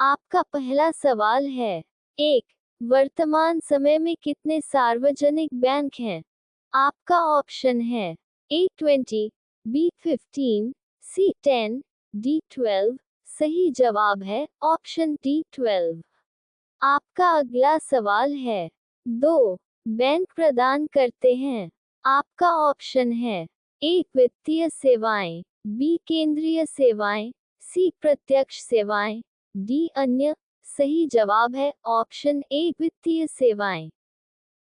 आपका पहला सवाल है। 1. वर्तमान समय में कितने सार्वजनिक बैंक हैं? आपका ऑप्शन है A20, B15, C10, D12। सही जवाब है ऑप्शन D12। आपका अगला सवाल है। 2. बैंक प्रदान करते हैं। आपका ऑप्शन है A. वित्तीय सेवाएं, B. केंद्रीय सेवाएं, C. प्रत्यक्ष सेवाएं, D. अन्य। सही जवाब है ऑप्शन A. वित्तीय सेवाएं।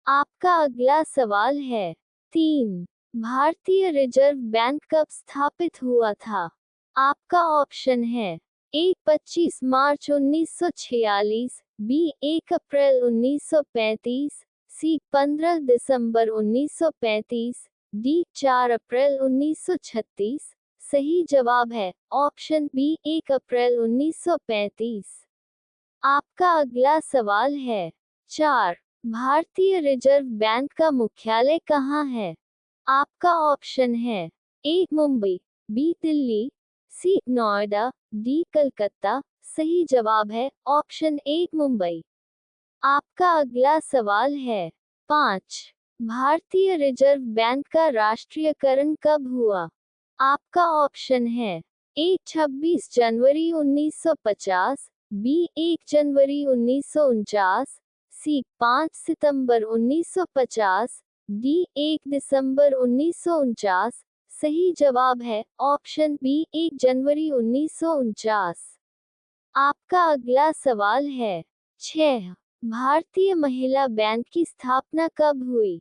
आपका अगला सवाल है। 3. भारतीय रिजर्व बैंक कब स्थापित हुआ था? आपका ऑप्शन है A. 25 March 1946, B. 1 April 1935, C. 15 December 1935, D. 4 अप्रैल 1936। सही जवाब है ऑप्शन B. 1 अप्रैल 1935। आपका अगला सवाल है। 4. भारतीय रिजर्व बैंक का मुख्यालय कहाँ है? आपका ऑप्शन है A. Mumbai, B. Delhi, C. Noida, D. Calcutta. सही जवाब है ऑप्शन A. मुंबई। आपका अगला सवाल है। 5. भारतीय रिजर्व बैंक का राष्ट्रीयकरण कब हुआ? आपका ऑप्शन है A. 26 January 1950, B. 1 January 1949, C. 5 September 1950, D. 1 दिसंबर 1949। सही जवाब है ऑप्शन B. 1 जनवरी 1949। आपका अगला सवाल है। 6. भारतीय महिला बैंक की स्थापना कब हुई?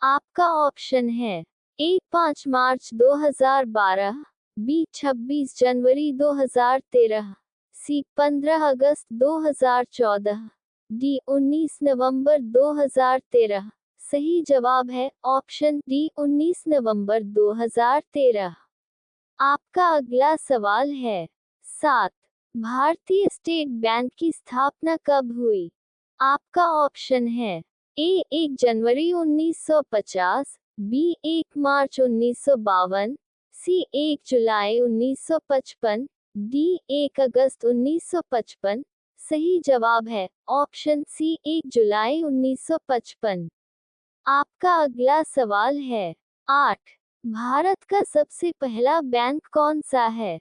आपका ऑप्शन है A. 5 March 2012, B. 26 January 2013, C. 15 August 2014, D. 19 नवंबर 2013। सही जवाब है ऑप्शन D. 19 नवंबर 2013। आपका अगला सवाल है। 7. भारतीय स्टेट बैंक की स्थापना कब हुई? आपका ऑप्शन है A. 1 January 1950, B. 1 March 1952, C. 1 July 1955, D. 1 अगस्त 1955। सही जवाब है ऑप्शन C. 1 जुलाई 1955। आपका अगला सवाल है। 8. भारत का सबसे पहला बैंक कौन सा है?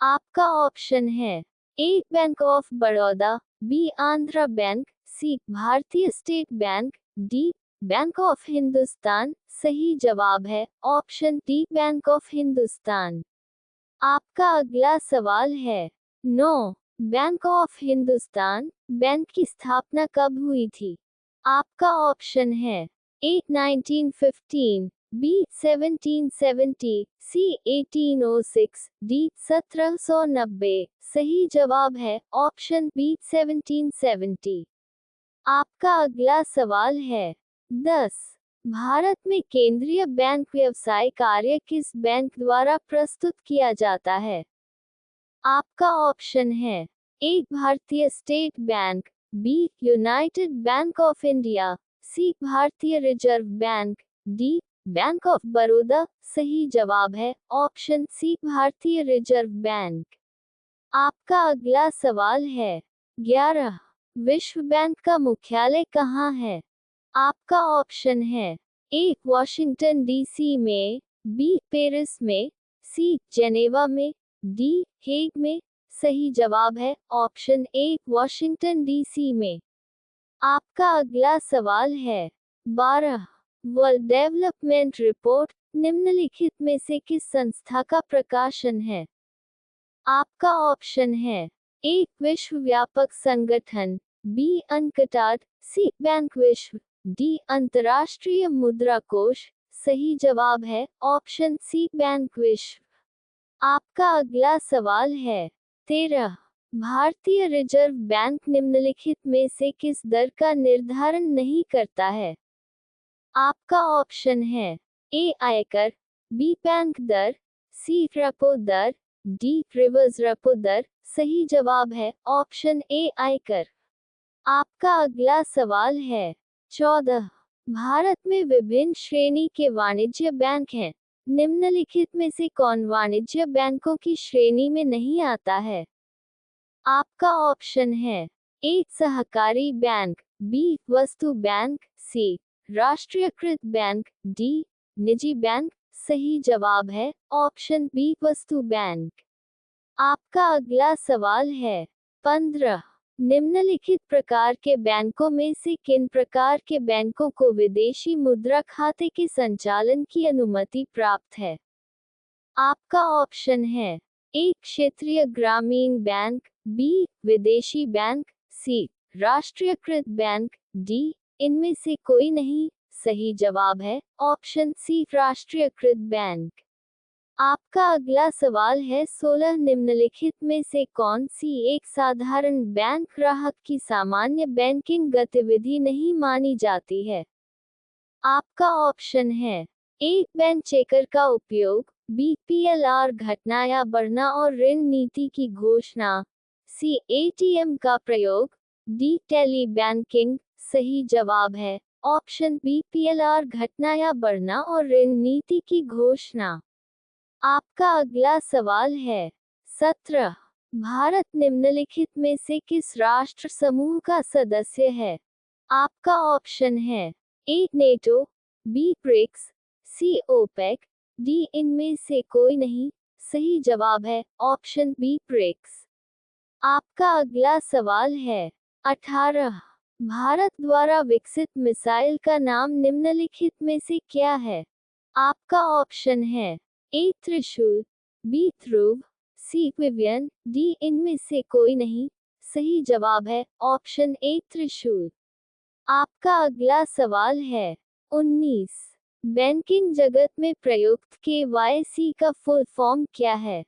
आपका ऑप्शन है A. Bank of Baroda, B. Andhra bank, C. भारतीय state bank, D. Bank of Hindustan. सही जवाब है option D. Bank of Hindustan. आपका अगला सवाल है। 9. बैंक ऑफ हिंदुस्तान बैंक की स्थापना कब हुई थी? आपका ऑप्शन है A. 1915, B. 1770, C. 1806, D. 1790। सही जवाब है ऑप्शन B. 1770। आपका अगला सवाल है। 10. भारत में केंद्रीय बैंक व्यवसाय कार्य किस बैंक द्वारा प्रस्तुत किया जाता है? आपका ऑप्शन है A. भारतीय state bank, B. United bank of India, C. भारतीय reserve bank, D. Bank of Baroda. सही जवाब है ऑप्शन C. भारतीय रिजर्व बैंक। आपका अगला सवाल है। 11. विश्व बैंक का मुख्यालय कहाँ है? आपका ऑप्शन है A. वॉशिंगटन डीसी में, B. पेरिस में, C. जेनेवा में, D. हेग में। सही जवाब है ऑप्शन A. वॉशिंगटन डीसी में। आपका अगला सवाल है। 12. वर्ल्ड डेवलपमेंट रिपोर्ट निम्नलिखित में से किस संस्था का प्रकाशन है? आपका ऑप्शन है A. विश्व व्यापक संगठन, B. अनकटाड, C. बैंक विश्व, D. अंतर्राष्ट्रीय मुद्रा कोष। सही जवाब है ऑप्शन C. बैंक विश्व। आपका अगला सवाल है। 13. भारतीय रिजर्व बैंक निम्नलिखित में से किस दर का निर्धारण नहीं करता है? आपका ऑप्शन है A. आयकर, B. बैंक दर, C. रेपो दर, D. रिवर्स रेपो दर। सही जवाब है ऑप्शन A. आयकर। आपका अगला सवाल है। 14. भारत में विभिन्न श्रेणी के वाणिज्य बैंक हैं। निम्नलिखित में से कौन वाणिज्य बैंकों की श्रेणी में नहीं आता है? आपका ऑप्शन है ए सहकारी बैंक, बी वस्तु बैंक, सी राष्ट्रीयकृत बैंक, डी निजी बैंक। सही जवाब है ऑप्शन बी वस्तु बैंक। आपका अगला सवाल है 15। निम्नलिखित प्रकार के बैंकों में से किन प्रकार के बैंकों को विदेशी मुद्रा खाते के संचालन की अनुमति प्राप्त है? आपका ऑप्शन है ए क्षेत्रीय ग्रामीण बैंक, बी विदेशी बैंक, सी राष्ट्रीयकृत बैंक, डी इनमें से कोई नहीं। सही जवाब है ऑप्शन सी राष्ट्रीयकृत बैंक। आपका अगला सवाल है 16। निम्नलिखित में से कौन सी एक साधारण बैंक ग्राहक की सामान्य बैंकिंग गतिविधि नहीं मानी जाती है? आपका ऑप्शन है ए बैंक चेकर का उपयोग, बी पीएलआर घटना या बढ़ना और ऋण नीति की घोषणा, सी एटीएम का प्रयोग, डी टेली बैंकिंग। सही जवाब है ऑप्शन बी पीएलआर घटना या बढ़ना और ऋण नीति की घोषणा। आपका अगला सवाल है 17। भारत निम्नलिखित में से किस राष्ट्र समूह का सदस्य है? आपका ऑप्शन है ए नेटो, बी ब्रिक्स, सी ओपेक, डी इनमें से कोई नहीं। सही जवाब है ऑप्शन बी ब्रिक्स। आपका अगला सवाल है 18। भारत द्वारा विकसित मिसाइल का नाम निम्नलिखित में से क्या है? आपका ऑप्शन है ए त्रिशूल, बी ध्रुव, सी विवियन, डी इनमें से कोई नहीं। सही जवाब है ऑप्शन ए त्रिशूल। आपका अगला सवाल है 19। बैंकिंग जगत में प्रयुक्त केवाईसी का फुल फॉर्म क्या है?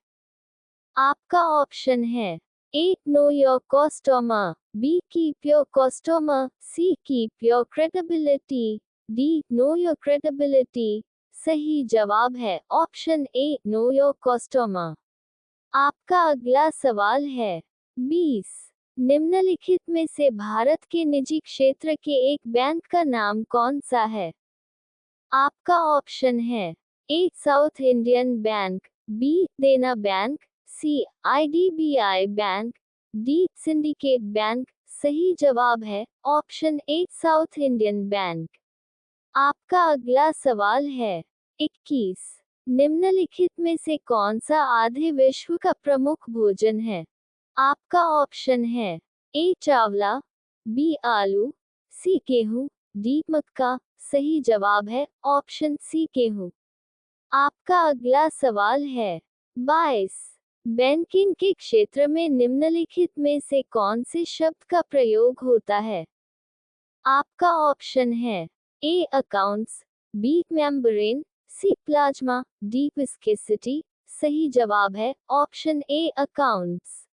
आपका ऑप्शन है A know your customer, B keep your customer, C keep your credibility, D know your credibility. सही जवाब है option A know your customer. आपका अगला सवाल है 20। निम्नलिखित में से भारत के निजी क्षेत्र के एक बैंक का नाम कौन सा है? आपका ऑप्शन है A South Indian bank, B Dena bank, C IDBI bank, D Syndicate bank. सही जवाब है option A South Indian bank. आपका अगला सवाल है 21। निम्नलिखित में से कौन सा आधे विश्व का प्रमुख भोजन है? आपका ऑप्शन है ए चावला, बी आलू, सी गेहूं, डी मक्का। सही जवाब है ऑप्शन सी गेहूं। आपका अगला सवाल है 22। बैंकिंग के क्षेत्र में निम्नलिखित में से कौन से शब्द का प्रयोग होता है? आपका ऑप्शन है ए अकाउंट्स, बी मेम्ब्रेन, सी प्लाज्मा, डी विस्कोसिटी। सही जवाब है ऑप्शन ए अकाउंट्स।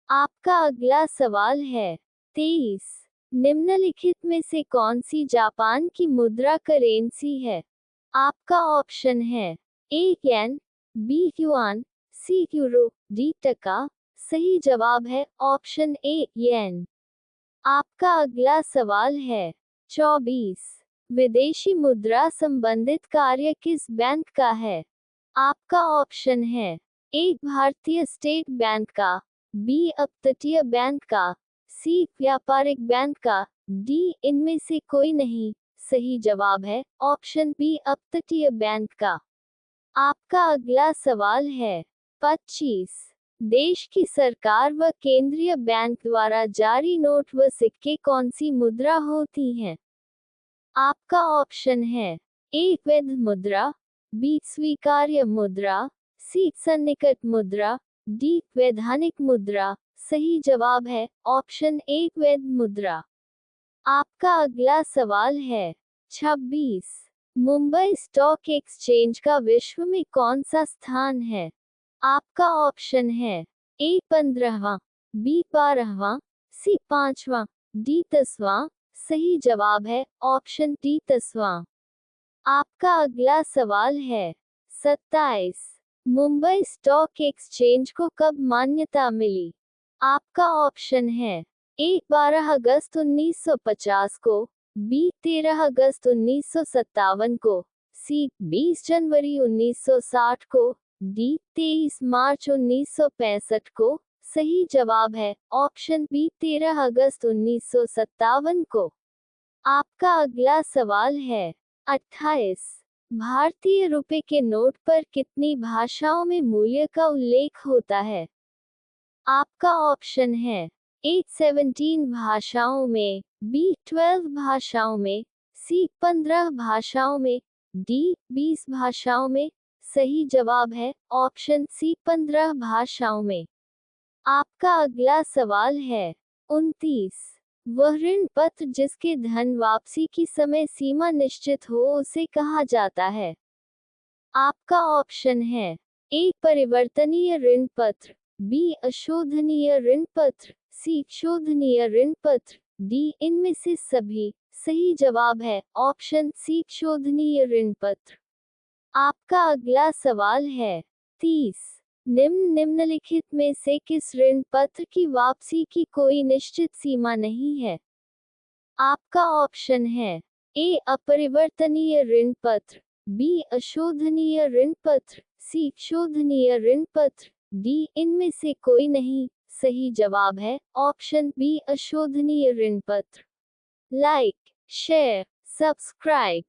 आपका अगला सवाल है 23। निम्नलिखित में से कौन सी जापान की मुद्रा करेंसी है? आपका ऑप्शन है ए येन, बी युआन, सी यूरो, डी टका। सही जवाब है ऑप्शन ए येन। आपका अगला सवाल है 24। विदेशी मुद्रा संबंधित कार्य किस बैंक का है? आपका ऑप्शन है ए भारतीय स्टेट बैंक का, बी अपतटीय बैंक का, सी व्यापारिक बैंक का, डी इनमें से कोई नहीं। सही जवाब है ऑप्शन बी अपतटीय बैंक का। आपका अगला सवाल है 25। देश की सरकार व केंद्रीय बैंक द्वारा जारी नोट व सिक्के कौन सी मुद्रा होती हैं? आपका ऑप्शन है ए वैध मुद्रा, बी स्वीकार्य मुद्रा, सी सन्निकट मुद्रा, डी वैधानिक मुद्रा। सही जवाब है ऑप्शन ए वैध मुद्रा। आपका अगला सवाल है 26। मुंबई स्टॉक एक्सचेंज का विश्व में कौन सा स्थान है? आपका ऑप्शन है ए 15वां, बी 12वां, सी 5वां, डी 10वां। सही जवाब है ऑप्शन डी 10वां। आपका अगला सवाल है 27। मुंबई स्टॉक एक्सचेंज को कब मान्यता मिली? आपका ऑप्शन है ए 12 अगस्त 1950 को, बी 13 अगस्त 1957 को, सी 20 जनवरी 1960 को, डी 23 मार्च 1965 को। सही जवाब है ऑप्शन बी 13 अगस्त 1957 को। आपका अगला सवाल है 28। भारतीय रुपए के नोट पर कितनी भाषाओं में मूल्य का उल्लेख होता है? आपका ऑप्शन है ए 17 भाषाओं में, बी 12 भाषाओं में, सी 15 भाषाओं में, डी 20 भाषाओं में। सही जवाब है ऑप्शन सी 15 भाषाओं में। आपका अगला सवाल है 29। वह ऋण पत्र जिसके धन वापसी की समय सीमा निश्चित हो उसे कहा जाता है। आपका ऑप्शन है ए परिवर्तनीय ऋण पत्र, बी अशोधनीय ऋण पत्र, सी शोधनीय ऋण पत्र, डी इनमें से सभी। सही जवाब है ऑप्शन सी शोधनीय ऋण पत्र। आपका अगला सवाल है 30। निम्नलिखित में से किस ऋण पत्र की वापसी की कोई निश्चित सीमा नहीं है? आपका ऑप्शन है ए अपरिवर्तनीय ऋण पत्र, बी अशोधनीय ऋण पत्र, सी शोधनीय ऋण पत्र, डी इनमें से कोई नहीं। सही जवाब है ऑप्शन बी अशोधनीय ऋण पत्र। Like, share, subscribe.